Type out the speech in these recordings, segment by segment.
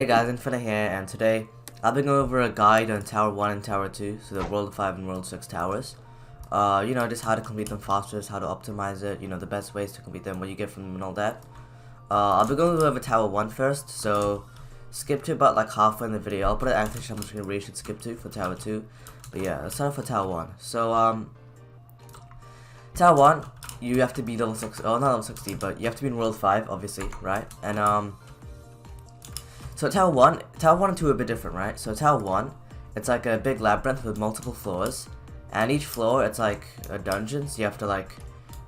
Hey guys, Infinite here, and today I'll be going over a guide on Tower 1 and Tower 2, so the World 5 and World 6 towers. Just how to complete them faster, just how to optimize it, the best ways to complete them, what you get from them and all that. I'll be going over Tower 1 first, so skip to about like halfway in the video. I'll put an annotation on the screen where you should skip to for Tower 2. But yeah, let's start off with Tower 1. So, Tower 1, you have to be level 6, oh not level 60, but you have to be in World 5, obviously, right? And, so Tower 1 and 2 are a bit different, right? So Tower 1, it's like a big labyrinth with multiple floors, and each floor, it's like a dungeon, so you have to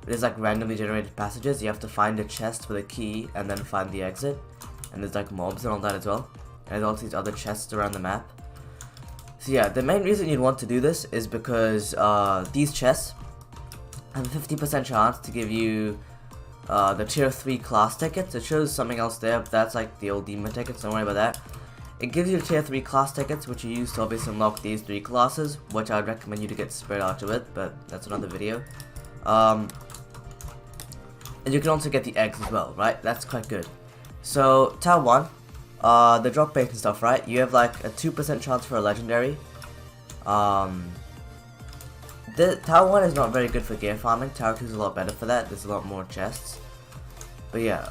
there's like randomly generated passages, you have to find a chest with a key, and then find the exit, and there's like mobs and all that as well, and there's also these other chests around the map. So yeah, the main reason you'd want to do this is because these chests have a 50% chance to give you the tier 3 class tickets. It shows something else there, but that's like the old demon tickets, don't worry about that. It gives you tier 3 class tickets, which you use to obviously unlock these 3 classes, which I'd recommend you to get Spirit Archer with, but that's another video. And you can also get the eggs as well, right? That's quite good. So, Tower 1, the drop bait and stuff, right? You have like a 2% chance for a legendary. The Tower 1 is not very good for gear farming. Tower 2 is a lot better for that. There's a lot more chests. But yeah,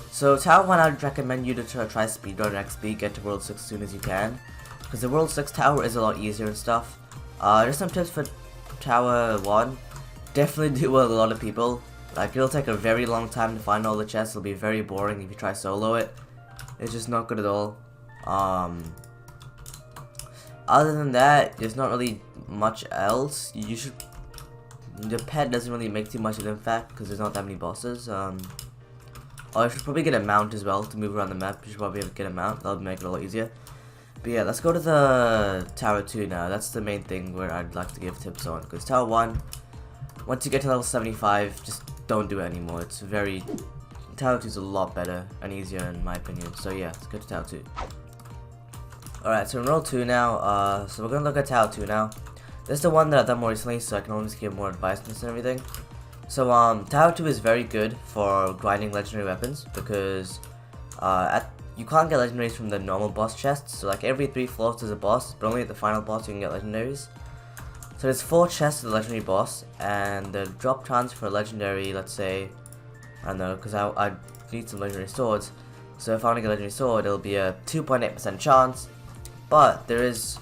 so Tower 1, I'd recommend you to try speedrun XP, get to World 6 as soon as you can, because the World 6 tower is a lot easier and stuff. Just some tips for Tower 1. Definitely do with a lot of people. Like, it'll take a very long time to find all the chests. It'll be very boring if you try solo it. It's just not good at all. Other than that, there's not really much else. The pet doesn't really make too much of an impact because there's not that many bosses. Oh, I should probably get a mount as well to move around the map. You should probably get a mount. That'll make it a lot easier. But yeah, let's go to the Tower 2 now. That's the main thing where I'd like to give tips on. Because Tower 1, once you get to level 75, just don't do it anymore. Tower 2 is a lot better and easier in my opinion. So yeah, let's go to Tower 2. Alright, so in World 2 now, so we're gonna look at Tower 2 now. This is the one that I've done more recently, so I can always give more advice on this and everything. So, Tower 2 is very good for grinding legendary weapons, because, you can't get legendaries from the normal boss chests, so like every 3 floors there's a boss, but only at the final boss you can get legendaries. So there's 4 chests to the legendary boss, and the drop chance for a legendary, let's say, I don't know, because I need some legendary swords, so if I want to get a legendary sword, it'll be a 2.8% chance. But there is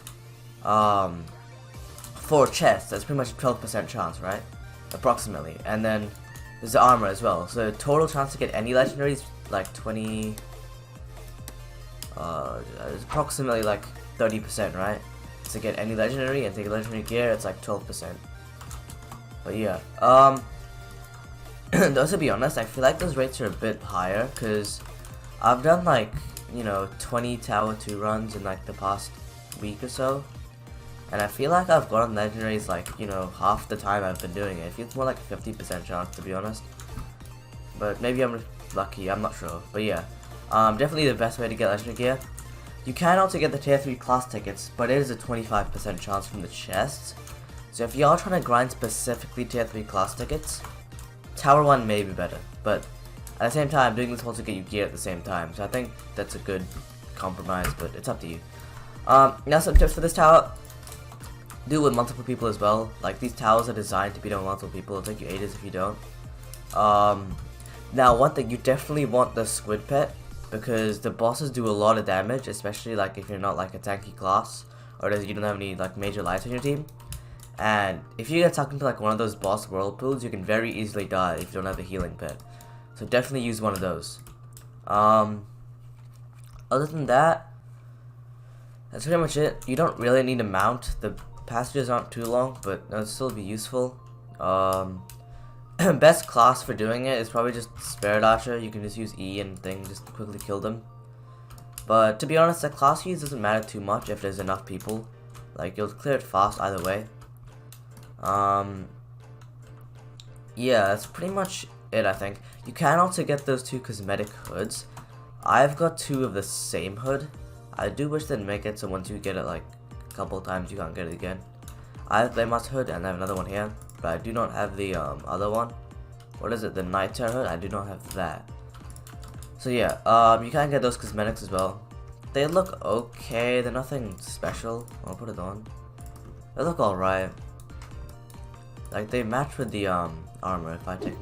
4 chests, that's pretty much a 12% chance, right? Approximately. And then there's the armor as well. So the total chance to get any legendary is like 20, it's approximately like 30%, right? To get any legendary and take legendary gear, it's like 12%. But yeah, though to be honest, I feel like those rates are a bit higher, because I've done like 20 Tower 2 runs in like the past week or so, and I feel like I've gotten legendaries like, half the time I've been doing it. It feels more like a 50% chance, to be honest. But maybe I'm lucky, I'm not sure. But yeah, definitely the best way to get legendary gear. You can also get the tier 3 class tickets, but it is a 25% chance from the chests. So if you are trying to grind specifically tier 3 class tickets, Tower 1 may be better, but at the same time, doing this will also get you gear at the same time, so I think that's a good compromise, but it's up to you. Now some tips for this tower. Do it with multiple people as well. Like, these towers are designed to be done with multiple people. It'll take you ages if you don't. Now one thing, you definitely want the squid pet, because the bosses do a lot of damage, especially like if you're not like a tanky class, or you don't have any like major lights on your team. And if you get stuck into like one of those boss whirlpools, you can very easily die if you don't have the healing pet. So definitely use one of those. Other than that, that's pretty much it. You don't really need a mount. The passages aren't too long, but they'll still be useful. Best class for doing it is probably just Spirit Archer. You can just use E and just quickly kill them. But to be honest, the class use doesn't matter too much if there's enough people. Like, you'll clear it fast either way. Yeah, that's pretty much it, I think. You can also get those 2 cosmetic hoods. I've got 2 of the same hood. I do wish they'd make it so once you get it like a couple of times you can't get it again. I have the Flame hood and I have another one here, but I do not have the other one. What is it? The Night Terror hood? I do not have that. So yeah, you can get those cosmetics as well. They look okay, they're nothing special. I'll put it on. They look alright. Like, they match with the armor if I take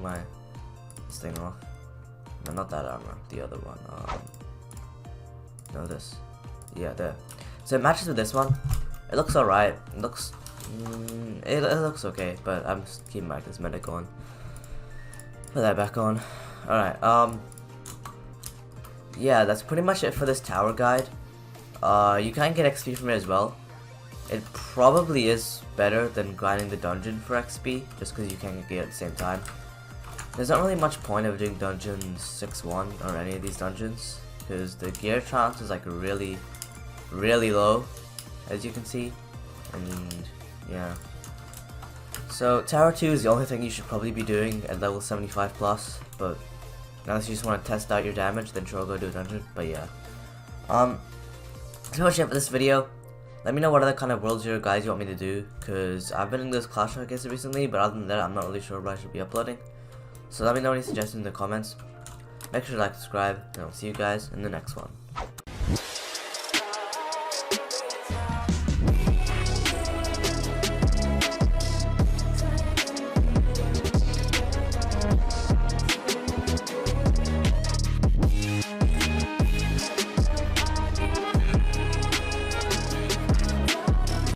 this thing off. No, not that armor, the other one. No, this. Yeah, there. So it matches with this one. It looks alright. It looks it looks okay, but I'm just keeping my cosmetic on. Put that back on. Alright, yeah, that's pretty much it for this tower guide. You can get XP from it as well. It probably is better than grinding the dungeon for XP, just because you can get it at the same time. There's not really much point of doing dungeons 6-1 or any of these dungeons, because the gear chance is like really low, as you can see, and yeah. So Tower 2 is the only thing you should probably be doing at level 75 plus, but unless you just want to test out your damage, then sure, go do a dungeon. But yeah, that's pretty much it for this video. Let me know what other kind of worlds or guides you want me to do, because I've been in this Clash Royale case recently, but other than that, I'm not really sure what I should be uploading. So let me know any suggestions in the comments. Make sure to like, subscribe, and I'll see you guys in the next one.